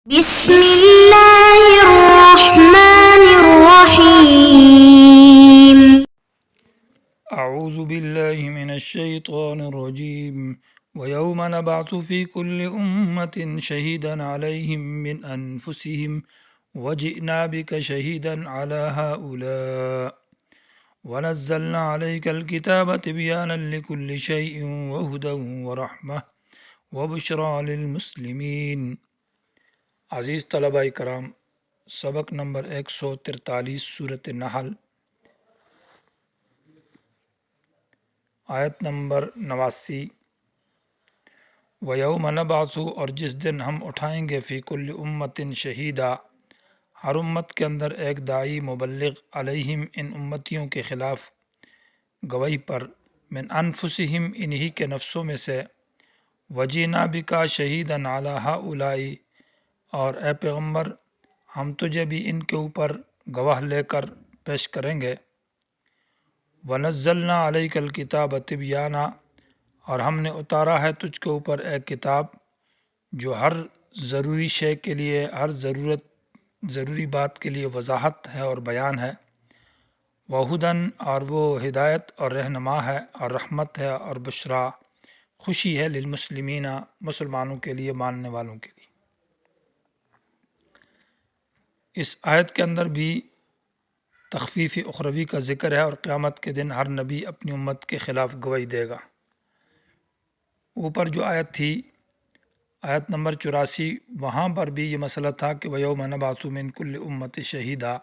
بسم الله الرحمن الرحيم. أعوذ بالله من الشيطان الرجيم. ويوم نبعث في كل أمة شهيدا عليهم من أنفسهم وجئنا بك شهيدا على هؤلاء ونزلنا عليك الكتاب تبيانا لكل شيء وهدى ورحمة وبشرى للمسلمين. عزیز طلبہ کرام، سبق نمبر 143 سورۃ النحل، آیت نمبر 89۔ وَيَوْمَ نَبْعَثُ، اور جس دن ہم اٹھائیں گے، فی کل امت شہیدا، ہر امت کے اندر ایک داعی مبلغ، علیہم ان امتیوں کے خلاف گواہی پر، من انفسہم انہی کے نفسوں میں سے، وجینا بکا شہیدا علی ہؤلاء، اور اے پیغمبر ہم تجھے بھی ان کے اوپر گواہ لے کر پیش کریں گے۔ وَنَزَّلْنَا عَلَيْكَ الْكِتَابَ تِبْيَانًا، اور ہم نے اتارا ہے تجھ کے اوپر ایک کتاب جو ہر ضروری شے کے لیے، ہر ضروری بات کے لیے وضاحت ہے اور بیان ہے۔ وَهُدًى، اور وہ ہدایت اور رہنما ہے، اور رحمت ہے، اور بشرا خوشی ہے، للمسلمین مسلمانوں کے لیے، ماننے والوں کے لیے۔ اس آیت کے اندر بھی تخفیف اخروی کا ذکر ہے، اور قیامت کے دن ہر نبی اپنی امت کے خلاف گواہی دے گا۔ اوپر جو آیت تھی، آیت نمبر 84، وہاں پر بھی یہ مسئلہ تھا کہ وَيَوْمَ نَبْعَثُ مِنْ كُلِّ أُمَّةٍ شَهِيدًا،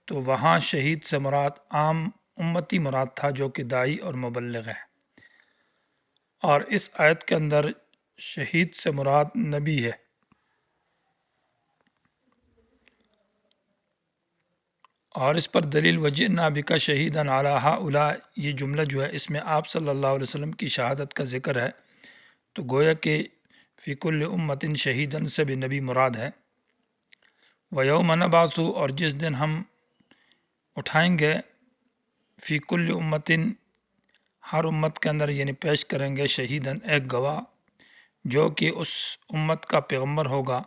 تو وہاں شہید سے مراد عام امتی مراد تھا جو کہ داعی اور مبلغ ہے، اور اس آیت کے اندر شہید سے مراد نبی ہے۔ اور اس پر دلیل وجئنا بک شہیدا علی ہؤلاء، یہ جملہ جو ہے اس میں آپ صلی اللہ علیہ وسلم کی شہادت کا ذکر ہے، تو گویا کہ فی کل امت شہیدا سے بھی نبی مراد ہے۔ ویوم نبعث، اور جس دن ہم اٹھائیں گے، فی کل امت، ہر امت کے اندر، یعنی پیش کریں گے، شہیداً ایک گواہ جو کہ اس امت کا پیغمبر ہوگا۔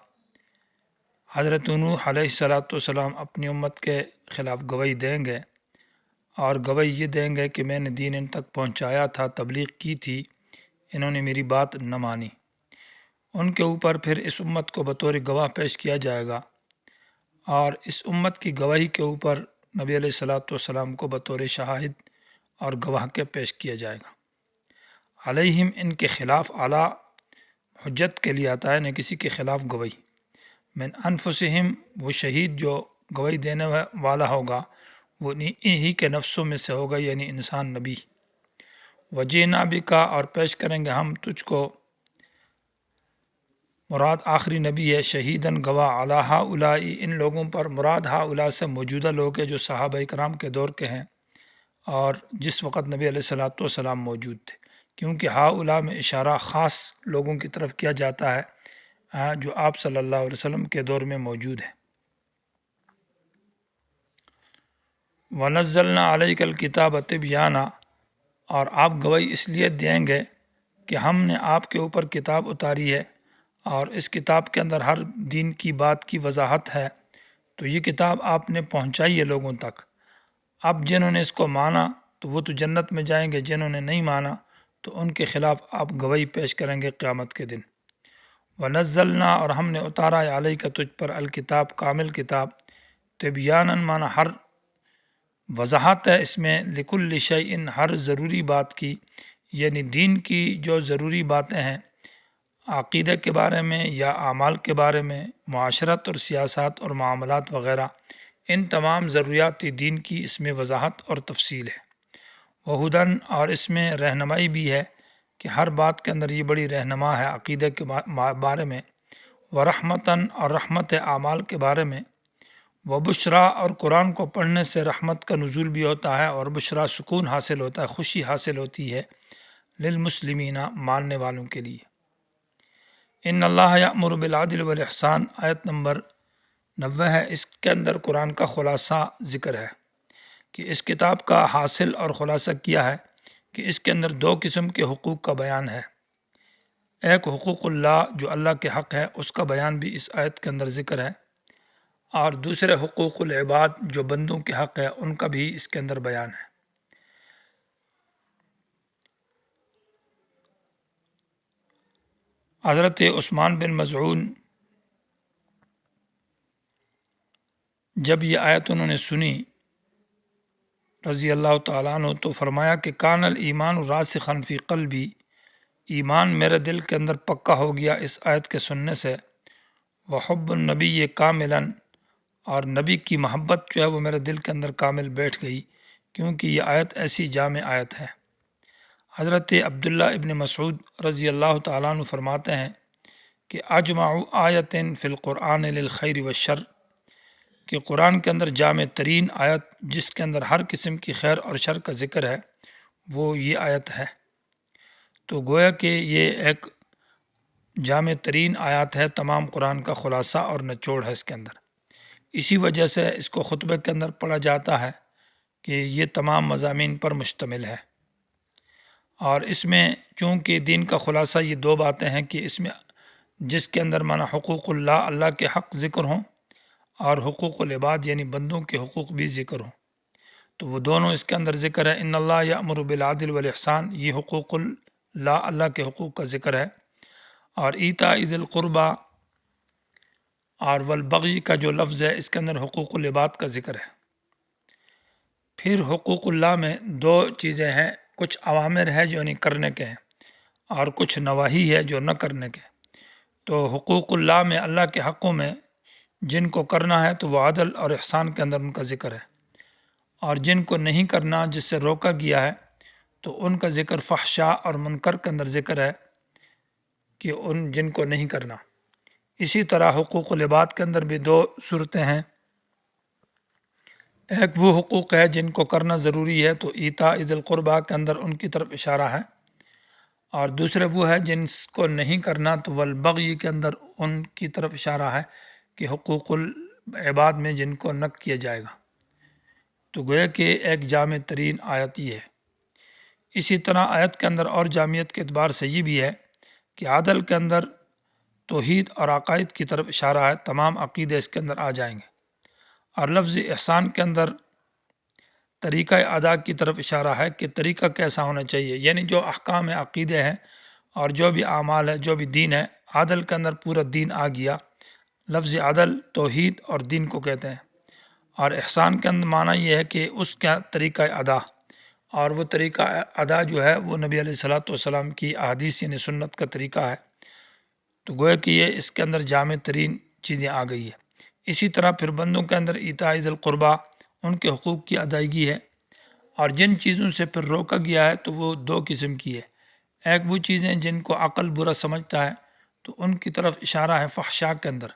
حضرت نوح علیہ السلام اپنی امت کے خلاف گواہی دیں گے، اور گواہی یہ دیں گے کہ میں نے دین ان تک پہنچایا تھا، تبلیغ کی تھی، انہوں نے میری بات نہ مانی۔ ان کے اوپر پھر اس امت کو بطور گواہ پیش کیا جائے گا، اور اس امت کی گواہی کے اوپر نبی علیہ السلام کو بطور شاہد اور گواہ کے پیش کیا جائے گا۔ علیہم، ان کے خلاف، اعلیٰ حجت کے لیے آتا ہے، نہ کسی کے خلاف گواہی۔ من انفسہم، وہ شہید جو گواہی دینے والا ہوگا وہ انہی کے نفسوں میں سے ہوگا، یعنی انسان نبی۔ وجینا بکا، اور پیش کریں گے ہم تجھ کو، مراد آخری نبی ہے، شہیداً گواہ، علی ہؤلاء، ان لوگوں پر، مراد ہؤلاء سے موجودہ لوگ ہیں جو صحابہ کرام کے دور کے ہیں اور جس وقت نبی علیہ السلام موجود تھے، کیونکہ ہؤلاء میں اشارہ خاص لوگوں کی طرف کیا جاتا ہے جو آپ صلی اللہ علیہ وسلم کے دور میں موجود ہیں۔ وَنَزَّلْنَا عَلَيْكَ الْكِتَابَ تِبْيَانًا، اور آپ گواہی اس لیے دیں گے کہ ہم نے آپ کے اوپر کتاب اتاری ہے، اور اس کتاب کے اندر ہر دین کی بات کی وضاحت ہے، تو یہ کتاب آپ نے پہنچائی ہے لوگوں تک۔ اب جنہوں نے اس کو مانا تو وہ تو جنت میں جائیں گے، جنہوں نے نہیں مانا تو ان کے خلاف آپ گواہی پیش کریں گے قیامت کے دن۔ وَنَزَّلْنَا، اور ہم نے اتارا ہے، علیک تجھ پر، الکتاب کامل کتاب، تبیاناً مانا ہر وضاحت ہے اس میں، لکل شیء ہر ضروری بات کی، یعنی دین کی جو ضروری باتیں ہیں، عقیدہ کے بارے میں یا اعمال کے بارے میں، معاشرت اور سیاست اور معاملات وغیرہ، ان تمام ضروریات دین کی اس میں وضاحت اور تفصیل ہے۔ وہدن، اور اس میں رہنمائی بھی ہے کہ ہر بات کے اندر یہ بڑی رہنما ہے عقیدہ کے بارے میں۔ ورحمتاً، اور رحمت اعمال کے بارے میں۔ وبشرا، اور قرآن کو پڑھنے سے رحمت کا نزول بھی ہوتا ہے، اور بشرا سکون حاصل ہوتا ہے، خوشی حاصل ہوتی ہے، للمسلمین ماننے والوں کے لیے۔ ان اللہ یأمر بالعدل والاحسان، آیت نمبر 90 ہے، اس کے اندر قرآن کا خلاصہ ذکر ہے کہ اس کتاب کا حاصل اور خلاصہ کیا ہے کہ اس کے اندر دو قسم کے حقوق کا بیان ہے۔ ایک حقوق اللہ جو اللہ کے حق ہے اس کا بیان بھی اس آیت کے اندر ذکر ہے، اور دوسرے حقوق العباد جو بندوں کے حق ہے ان کا بھی اس کے اندر بیان ہے۔ حضرت عثمان بن مظعون جب یہ آیت انہوں نے سنی رضی اللہ تعالیٰ عنہ تو فرمایا کہ کان الایمان راسخا فی قلبی، ایمان میرے دل کے اندر پکا ہو گیا اس آیت کے سننے سے، وحب النبی کاملا، اور نبی کی محبت جو ہے وہ میرے دل کے اندر کامل بیٹھ گئی، کیونکہ یہ آیت ایسی جامع آیت ہے۔ حضرت عبداللہ ابن مسعود رضی اللہ تعالیٰ عنہ فرماتے ہیں کہ اجمع آیت فی القرآن للخیر والشر، کہ قرآن کے اندر جامع ترین آیت جس کے اندر ہر قسم کی خیر اور شر کا ذکر ہے وہ یہ آیت ہے۔ تو گویا کہ یہ ایک جامع ترین آیات ہے، تمام قرآن کا خلاصہ اور نچوڑ ہے اس کے اندر، اسی وجہ سے اس کو خطبے کے اندر پڑھا جاتا ہے کہ یہ تمام مضامین پر مشتمل ہے۔ اور اس میں چونکہ دین کا خلاصہ یہ دو باتیں ہیں کہ اس میں جس کے اندر مانا حقوق اللہ، اللہ کے حق ذکر ہوں، اور حقوق العباد یعنی بندوں کے حقوق بھی ذکر ہوں، تو وہ دونوں اس کے اندر ذکر ہے۔ ان اللہ یأمر بالعدل والاحسان، یہ حقوق اللہ، اللہ کے حقوق کا ذکر ہے، اور ایتاء ذی القربی اور والبغی کا جو لفظ ہے اس کے اندر حقوق العباد کا ذکر ہے۔ پھر حقوق اللہ میں دو چیزیں ہیں، کچھ اوامر ہے جو نہیں کرنے کے ہیں، اور کچھ نواہی ہے جو نہ کرنے کے۔ تو حقوق اللہ میں اللہ کے حقوں میں جن کو کرنا ہے تو وہ عدل اور احسان کے اندر ان کا ذکر ہے، اور جن کو نہیں کرنا جس سے روکا گیا ہے تو ان کا ذکر فحشاء اور منکر کے اندر ذکر ہے کہ ان جن کو نہیں کرنا۔ اسی طرح حقوق العباد کے اندر بھی دو صورتیں ہیں، ایک وہ حقوق ہے جن کو کرنا ضروری ہے تو ایتاء ذی القربی کے اندر ان کی طرف اشارہ ہے، اور دوسرے وہ ہے جن کو نہیں کرنا تو والبغی کے اندر ان کی طرف اشارہ ہے کہ حقوق العباد میں جن کو نہ کیا جائے گا۔ تو گویا کہ ایک جامع ترین آیت یہ ہے۔ اسی طرح آیت کے اندر اور جامعیت کے اعتبار سے یہ بھی ہے کہ عدل کے اندر توحید اور عقائد کی طرف اشارہ ہے، تمام عقیدے اس کے اندر آ جائیں گے، اور لفظ احسان کے اندر طریقہ ادا کی طرف اشارہ ہے کہ طریقہ کیسا ہونا چاہیے، یعنی جو احکام عقیدے ہیں اور جو بھی اعمال ہے، جو بھی دین ہے، عدل کے اندر پورا دین آ گیا۔ لفظ عدل توحید اور دین کو کہتے ہیں، اور احسان کے اندر معنی یہ ہے کہ اس کا طریقہ ادا، اور وہ طریقہ ادا جو ہے وہ نبی علیہ الصلوۃ والسلام کی احادیث یعنی سنت کا طریقہ ہے۔ تو گویا کہ یہ اس کے اندر جامع ترین چیزیں آ گئی ہے۔ اسی طرح پھر بندوں کے اندر ایتاء ذی القربی، ان کے حقوق کی ادائیگی ہے، اور جن چیزوں سے پھر روکا گیا ہے تو وہ دو قسم کی ہے، ایک وہ چیزیں جن کو عقل برا سمجھتا ہے تو ان کی طرف اشارہ ہے فحشاء کے اندر،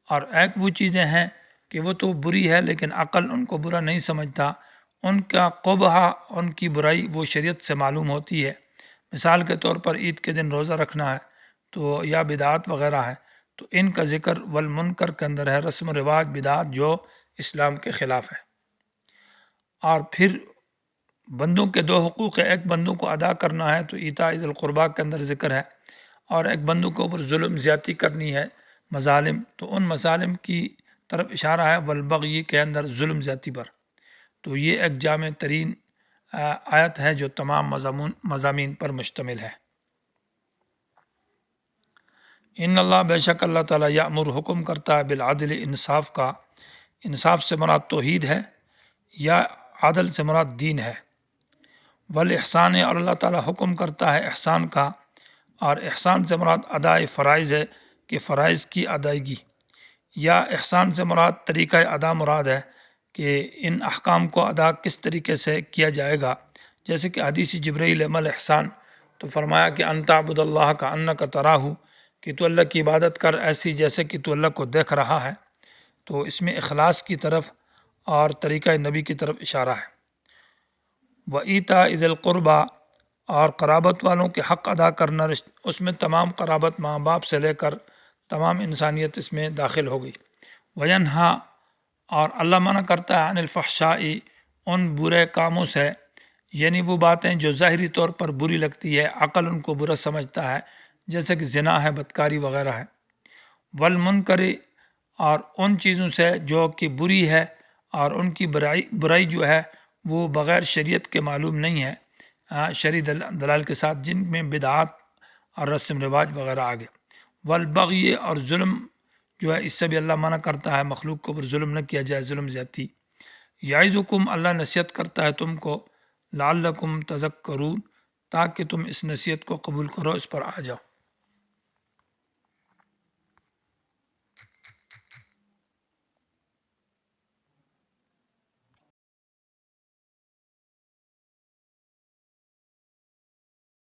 اور ایک وہ چیزیں ہیں کہ وہ تو بری ہے لیکن عقل ان کو برا نہیں سمجھتا، ان کا قبح، ان کی برائی وہ شریعت سے معلوم ہوتی ہے۔ مثال کے طور پر عید کے دن روزہ رکھنا ہے تو یا بدعات وغیرہ ہے تو ان کا ذکر والمنکر کے اندر ہے، رسم و رواج بدعات جو اسلام کے خلاف ہے۔ اور پھر بندوں کے دو حقوق ہے، ایک بندوں کو ادا کرنا ہے تو ایتاء ذی القربی کے اندر ذکر ہے، اور ایک بندوں کے اوپر ظلم زیادتی کرنی ہے، مظالم، تو ان مظالم کی طرف اشارہ ہے والبغی کے اندر ظلم زیادتی پر۔ تو یہ ایک جامع ترین آیت ہے جو تمام مضامین پر مشتمل ہے۔ ان اللہ، بے شک اللہ تعالیٰ، یأمر حکم کرتا ہے بالعدل، انصاف کا، انصاف سے مراد توحید ہے یا عدل سے مراد دین ہے، والاحسان، اور اللہ تعالیٰ حکم کرتا ہے احسان کا، اور احسان سے مراد ادائے فرائض ہے کہ فرائض کی ادائیگی، یا احسان سے مراد طریقہ ادا مراد ہے کہ ان احکام کو ادا کس طریقے سے کیا جائے گا، جیسے کہ حدیث جبرائیل مل احسان، تو فرمایا کہ ان تعبد اللہ کا انک تراہ، کہ تو اللہ کی عبادت کر ایسی جیسے کہ تو اللہ کو دیکھ رہا ہے۔ تو اس میں اخلاص کی طرف اور طریقہ نبی کی طرف اشارہ ہے۔ وَإِيتَاءِ ذِي الْقُرْبَى، اور قرابت والوں کے حق ادا کرنا، اس میں تمام قرابت ماں باپ سے لے کر تمام انسانیت اس میں داخل ہو گئی۔ وَيَنْهَا، اور اللہ منع کرتا ہے عن الفحشاء، ان برے کاموں سے، یعنی وہ باتیں جو ظاہری طور پر بری لگتی ہے، عقل ان کو برا سمجھتا ہے، جیسے کہ زنا ہے، بدکاری وغیرہ ہے، والمنکر اور ان چیزوں سے جو کہ بری ہے اور ان کی برائی جو ہے وہ بغیر شریعت کے معلوم نہیں ہے، شرعی دلال کے ساتھ، جن میں بدعات اور رسم رواج وغیرہ آ گئے، والبغی اور ظلم جو ہے، اس سے بھی اللہ منع کرتا ہے مخلوق کے اوپر ظلم نہ کیا جائے، ظلم زیادتی۔ یعظکم اللہ نصیحت کرتا ہے تم کو، لعلکم تذکرون تاکہ تم اس نصیحت کو قبول کرو، اس پر آ جاؤ۔